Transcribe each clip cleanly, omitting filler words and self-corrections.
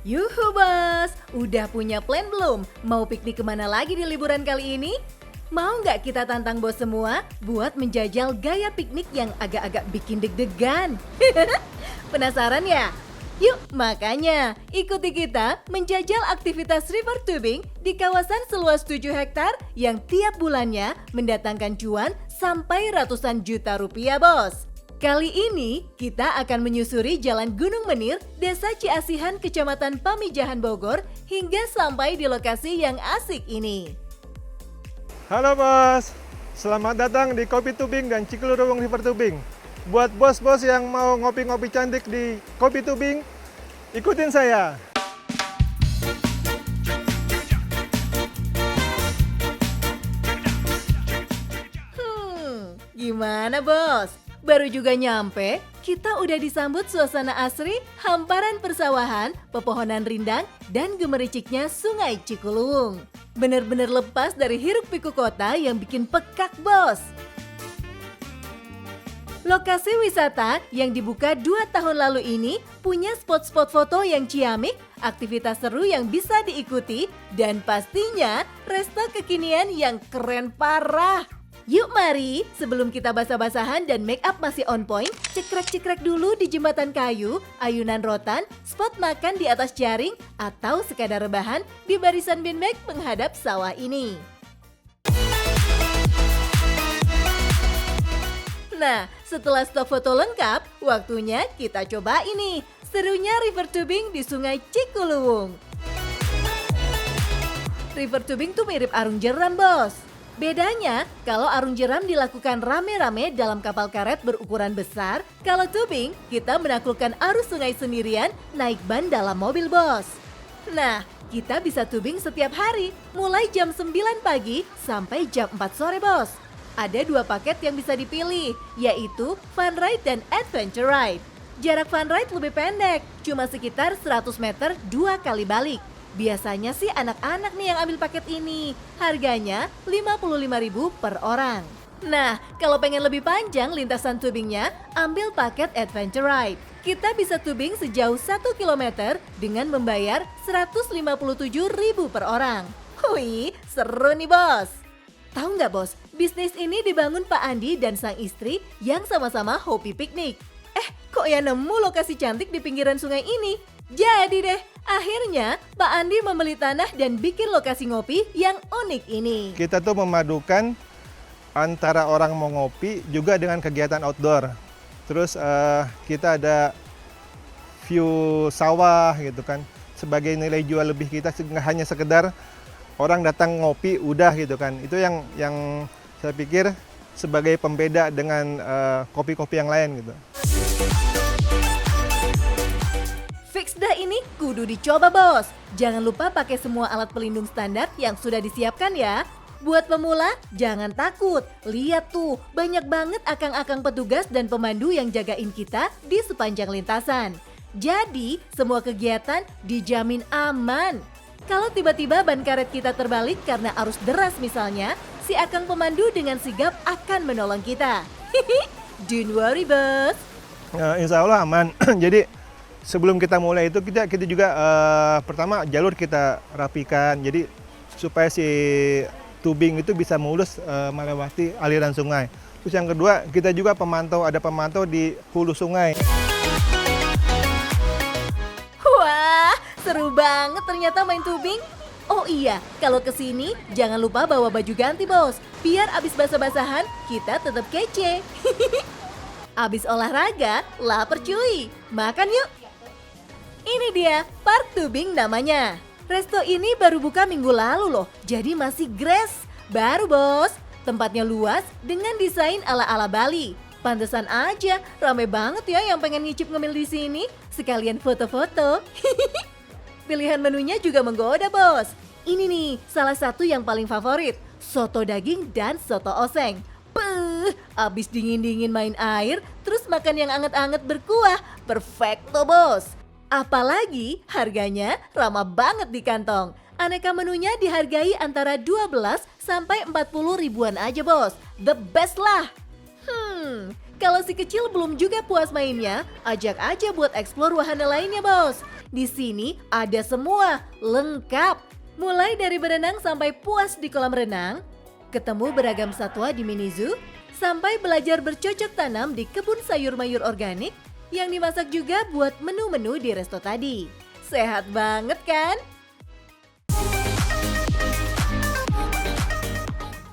Yuhu bos, udah punya plan belum? Mau piknik kemana lagi di liburan kali ini? Mau nggak kita tantang bos semua buat menjajal gaya piknik yang agak-agak bikin deg-degan? Penasaran ya? Yuk makanya ikuti kita menjajal aktivitas river tubing di kawasan seluas 7 hektar yang tiap bulannya mendatangkan cuan sampai ratusan juta rupiah bos. Kali ini kita akan menyusuri Jalan Gunung Menir, Desa Ciasihan, Kecamatan Pamijahan, Bogor hingga sampai di lokasi yang asik ini. Halo bos, selamat datang di Kopi Tubing dan Cikulurwung River Tubing. Buat bos-bos yang mau ngopi-ngopi cantik di Kopi Tubing, ikutin saya. Gimana bos? Baru juga nyampe, kita udah disambut suasana asri, hamparan persawahan, pepohonan rindang, dan gemericiknya Sungai Cikuluwung. Bener-bener lepas dari hiruk-pikuk kota yang bikin pekak bos. Lokasi wisata yang dibuka 2 tahun lalu ini punya spot-spot foto yang ciamik, aktivitas seru yang bisa diikuti, dan pastinya resto kekinian yang keren parah. Yuk mari, sebelum kita basah-basahan dan make up masih on point, cekrek-cekrek dulu di jembatan kayu, ayunan rotan, spot makan di atas jaring, atau sekadar rebahan di barisan beanbag menghadap sawah ini. Nah, setelah stok foto lengkap, waktunya kita coba ini, serunya river tubing di Sungai Cikuluwung. River tubing tuh mirip arung jeram bos. Bedanya, kalau arung jeram dilakukan rame-rame dalam kapal karet berukuran besar, kalau tubing kita menaklukkan arus sungai sendirian naik ban dalam mobil bos. Nah, kita bisa tubing setiap hari, mulai jam 9 pagi sampai jam 4 sore bos. Ada 2 paket yang bisa dipilih, yaitu Fun Ride dan Adventure Ride. Jarak Fun Ride lebih pendek, cuma sekitar 100 meter 2 kali balik. Biasanya sih anak-anak nih yang ambil paket ini. Harganya Rp55.000 per orang. Nah, kalau pengen lebih panjang lintasan tubingnya, ambil paket Adventure Ride. Kita bisa tubing sejauh 1 km dengan membayar Rp157.000 per orang. Wih, seru nih bos. Tahu nggak bos, bisnis ini dibangun Pak Andi dan sang istri yang sama-sama hobi piknik. Kok ya nemu lokasi cantik di pinggiran sungai ini? Jadi deh, akhirnya Pak Andi membeli tanah dan bikin lokasi ngopi yang unik ini. Kita tuh memadukan antara orang mau ngopi juga dengan kegiatan outdoor. Terus kita ada view sawah gitu kan. Sebagai nilai jual lebih kita nggak hanya sekedar orang datang ngopi udah gitu kan. Itu yang saya pikir sebagai pembeda dengan kopi-kopi yang lain gitu. Fix dah ini kudu dicoba bos. Jangan lupa pakai semua alat pelindung standar yang sudah disiapkan ya. Buat pemula, jangan takut. Lihat tuh, banyak banget akang-akang petugas dan pemandu yang jagain kita di sepanjang lintasan. Jadi, semua kegiatan dijamin aman. Kalau tiba-tiba ban karet kita terbalik karena arus deras misalnya, si akang pemandu dengan sigap akan menolong kita. Don't worry bos. Insya Allah aman. Jadi sebelum kita mulai itu kita juga pertama jalur kita rapikan. Jadi supaya si tubing itu bisa mulus melewati aliran sungai. Terus yang kedua kita juga ada pemantau di hulu sungai. Wah, seru banget ternyata main tubing. Oh iya, kalau kesini jangan lupa bawa baju ganti bos. Biar abis basah-basahan kita tetap kece. Abis olahraga, lapar cuy. Makan yuk. Ini dia, Park Tubing namanya. Resto ini baru buka minggu lalu loh, jadi masih grass. Baru bos, tempatnya luas dengan desain ala-ala Bali. Pantesan aja, rame banget ya yang pengen ngicip ngemil di sini. Sekalian foto-foto. Pilihan menunya juga menggoda bos. Ini nih, salah satu yang paling favorit. Soto daging dan soto oseng. Abis dingin-dingin main air, terus makan yang anget-anget berkuah. Perfecto bos. Apalagi harganya ramah banget di kantong. Aneka menunya dihargai antara 12 sampai 40 ribuan aja bos. The best lah. Kalau si kecil belum juga puas mainnya, ajak aja buat eksplor wahana lainnya bos. Di sini ada semua, lengkap. Mulai dari berenang sampai puas di kolam renang, ketemu beragam satwa di mini zoo, sampai belajar bercocok tanam di kebun sayur mayur organik yang dimasak juga buat menu-menu di resto tadi. Sehat banget kan?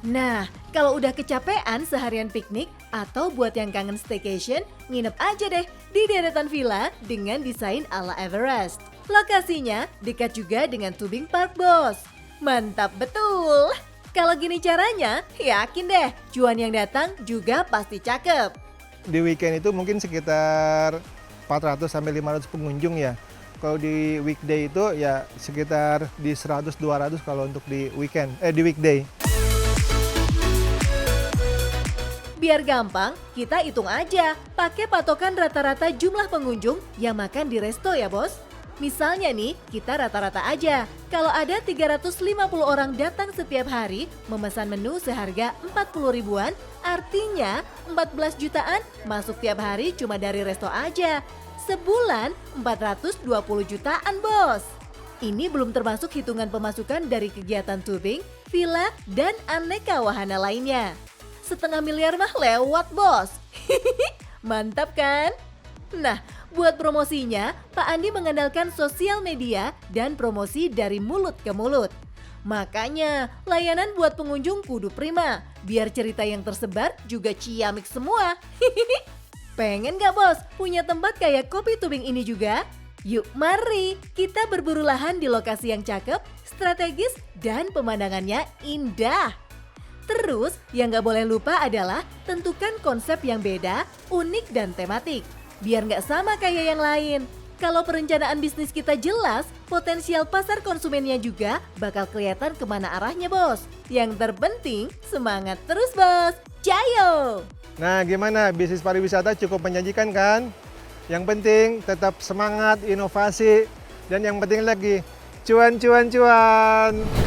Nah, kalau udah kecapean seharian piknik atau buat yang kangen staycation, nginep aja deh di deretan villa dengan desain ala Everest. Lokasinya dekat juga dengan Tubing Park, Bos. Mantap betul! Kalau gini caranya, yakin deh cuan yang datang juga pasti cakep. Di weekend itu mungkin sekitar 400 sampai 500 pengunjung ya. Kalau di weekday itu ya sekitar di 100-200 kalau untuk di di weekday. Biar gampang, kita hitung aja. Pakai patokan rata-rata jumlah pengunjung yang makan di resto ya, Bos. Misalnya nih, kita rata-rata aja. Kalau ada 350 orang datang setiap hari, memesan menu seharga 40 ribuan, artinya 14 jutaan masuk tiap hari cuma dari resto aja. Sebulan 420 jutaan, Bos. Ini belum termasuk hitungan pemasukan dari kegiatan tubing, villa, dan aneka wahana lainnya. 500 miliar mah lewat, Bos. Mantap kan? Nah, buat promosinya, Pak Andi mengandalkan sosial media dan promosi dari mulut ke mulut. Makanya, layanan buat pengunjung kudu prima, biar cerita yang tersebar juga ciamik semua. Pengen gak, Bos, punya tempat kayak Kopi Tubing ini juga? Yuk mari, kita berburu lahan di lokasi yang cakep, strategis, dan pemandangannya indah. Terus, yang gak boleh lupa adalah tentukan konsep yang beda, unik, dan tematik. Biar nggak sama kayak yang lain. Kalau perencanaan bisnis kita jelas, potensial pasar konsumennya juga bakal kelihatan kemana arahnya, Bos. Yang terpenting, semangat terus, Bos. Jayo! Nah, gimana? Bisnis pariwisata cukup menjanjikan kan? Yang penting tetap semangat, inovasi, dan yang penting lagi, cuan, cuan, cuan.